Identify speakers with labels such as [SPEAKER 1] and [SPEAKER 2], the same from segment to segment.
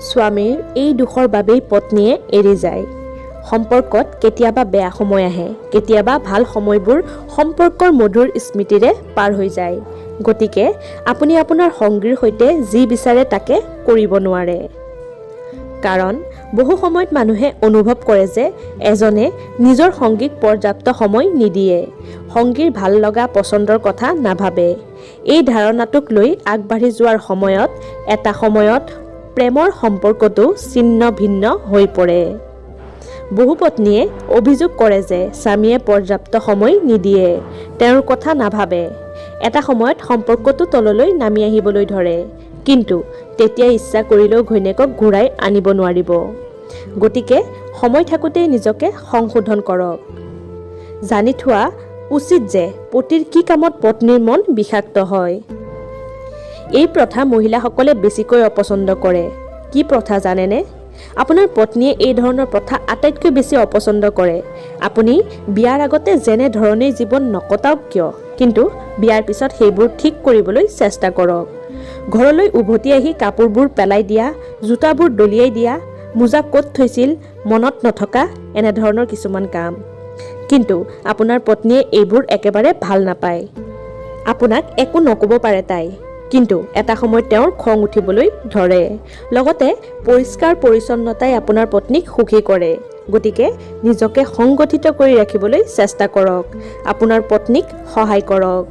[SPEAKER 1] স্বামীৰ এই দুখৰ বাবেই পত্নীয়ে এৰি যায়। সম্পৰ্কত কেতিয়াবা বেয়া সময় আহে, কেতিয়াবা ভাল সময়বোৰ সম্পৰ্কৰ মধুৰ স্মৃতিৰে পাৰ হৈ যায়। গতিকে আপুনি আপোনাৰ সংগীৰ সৈতে যি বিচাৰে তাকে কৰিব নোৱাৰে। কাৰণ বহু সময়ত মানুহে অনুভৱ কৰে যে এজনে নিজৰ সংগীক পৰ্যাপ্ত সময় নিদিয়ে, সংগীৰ ভাল লগা পচন্দৰ কথা নাভাবে। এই ধাৰণাটোক লৈ আগবাঢ়ি যোৱাৰ সময়ত এটা সময়ত প্ৰেমৰ সম্পৰ্কটো ছিন্ন ভিন্ন হৈ পৰে। বহু পত্নীয়ে অভিযোগ কৰে যে স্বামীয়ে পৰ্যাপ্ত সময় নিদিয়ে, তেওঁৰ কথা নাভাবে। এটা সময়ত সম্পৰ্কটো তললৈ নামি আহিবলৈ ধৰে, কিন্তু তেতিয়া ইচ্ছা কৰিলেও ঘৈণীয়েকক ঘূৰাই আনিব নোৱাৰিব। গতিকে সময় থাকোঁতেই নিজকে সংশোধন কৰক। জানি থোৱা উচিত যে পতিৰ কি কামত পত্নীৰ মন বিষাক্ত হয়। এই প্ৰথা মহিলাসকলে বেছিকৈ অপচন্দ কৰে। কি প্ৰথা জানেনে? আপোনাৰ পত্নীয়ে এই ধৰণৰ প্ৰথা আটাইতকৈ বেছি অপচন্দ কৰে। আপুনি বিয়াৰ আগতে যেনে ধৰণেই জীৱন নকটাওক কিয়, কিন্তু বিয়াৰ পিছত সেইবোৰ ঠিক কৰিবলৈ চেষ্টা কৰক। ঘৰলৈ উভতি আহি কাপোৰবোৰ পেলাই দিয়া, জোতাবোৰ দলিয়াই দিয়া, মোজা ক'ত থৈছিল মনত নথকা, এনেধৰণৰ কিছুমান কাম। কিন্তু আপোনাৰ পত্নীয়ে এইবোৰ একেবাৰে ভাল নাপায়। আপোনাক একো নক'ব পাৰে তাই, কিন্তু এটা সময়ত তেওঁৰ খং উঠিবলৈ ধৰে। লগতে পৰিষ্কাৰ পৰিচ্ছন্নতাই আপোনাৰ পত্নীক সুখী কৰে। গতিকে নিজকে সংগঠিত কৰি ৰাখিবলৈ চেষ্টা কৰক, আপোনাৰ পত্নীক সহায় কৰক।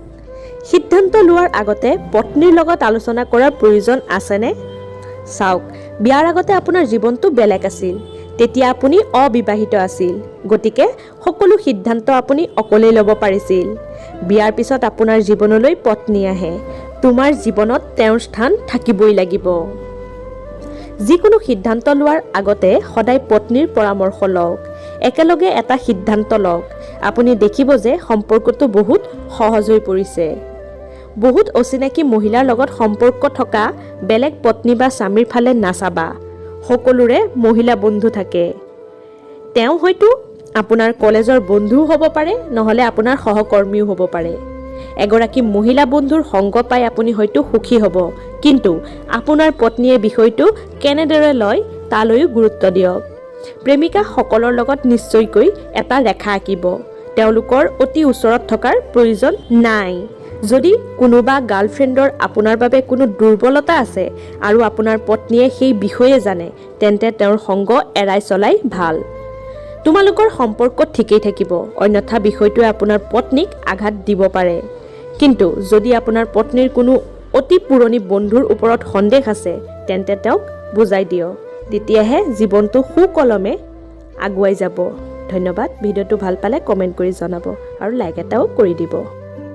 [SPEAKER 1] সিদ্ধান্ত লোৱাৰ আগতে পত্নীৰ লগত আলোচনা কৰাৰ প্ৰয়োজন আছেনে? চাওক, বিয়াৰ আগতে আপোনাৰ জীৱনটো বেলেগ আছিল। তেতিয়া আপুনি অবিবাহিত আছিল। গতিকে সকলো সিদ্ধান্ত আপুনি অকলেই ল'ব পাৰিছিল। বিয়াৰ পিছত আপোনাৰ জীৱনলৈ পত্নী আহে। তোমাৰ জীৱনত তেওঁৰ স্থান থাকিবই লাগিব। যিকোনো সিদ্ধান্ত লোৱাৰ আগতে সদায় পত্নীৰ পৰামৰ্শ লওক। একেলগে এটা সিদ্ধান্ত লওক। আপুনি দেখিব যে সম্পৰ্কটো বহুত সহজ হৈ পৰিছে। বহুত অচিনাকি মহিলাৰ লগত সম্পৰ্ক থকা বেলেগ পত্নী বা স্বামীৰ ফালে নাচাবা। সকলোৰে মহিলা বন্ধু থাকে। তেওঁ হয়তো আপোনাৰ কলেজৰ বন্ধুও হ'ব পাৰে, নহ'লে আপোনাৰ সহকৰ্মীও হ'ব পাৰে। এগৰাকী মহিলা বন্ধুৰ সংগ পাই আপুনি হয়তো সুখী হ'ব, কিন্তু আপোনাৰ পত্নীয়ে বিষয়টো কেনেদৰে লয় তালৈও গুৰুত্ব দিয়ক। প্ৰেমিকাসকলৰ লগত নিশ্চয়কৈ এটা ৰেখা আঁকিব। তেওঁলোকৰ অতি ওচৰত থকাৰ প্ৰয়োজন নাই। যদি কোনোবা গাৰ্লফ্ৰেণ্ডৰ আপোনাৰ বাবে কোনো দুৰ্বলতা আছে আৰু আপোনাৰ পত্নীয়ে সেই বিষয়ে জানে, তেন্তে তেওঁৰ সংগ এৰাই চলাই ভাল। তোমালোকৰ সম্পৰ্ক ঠিকেই থাকিব, অন্যথা বিষয়টোৱে আপোনাৰ পত্নীক আঘাত দিব পাৰে। কিন্তু যদি আপোনাৰ পত্নীৰ কোনো অতি পুৰণি বন্ধুৰ ওপৰত সন্দেহ আছে, তেন্তে তেওঁক বুজাই দিয়ক। তেতিয়াহে জীৱনটো সুকলমে আগুৱাই যাব। ধন্যবাদ। ভিডিঅ'টো ভাল পালে কমেণ্ট কৰি জনাব আৰু লাইক এটাও কৰি দিব।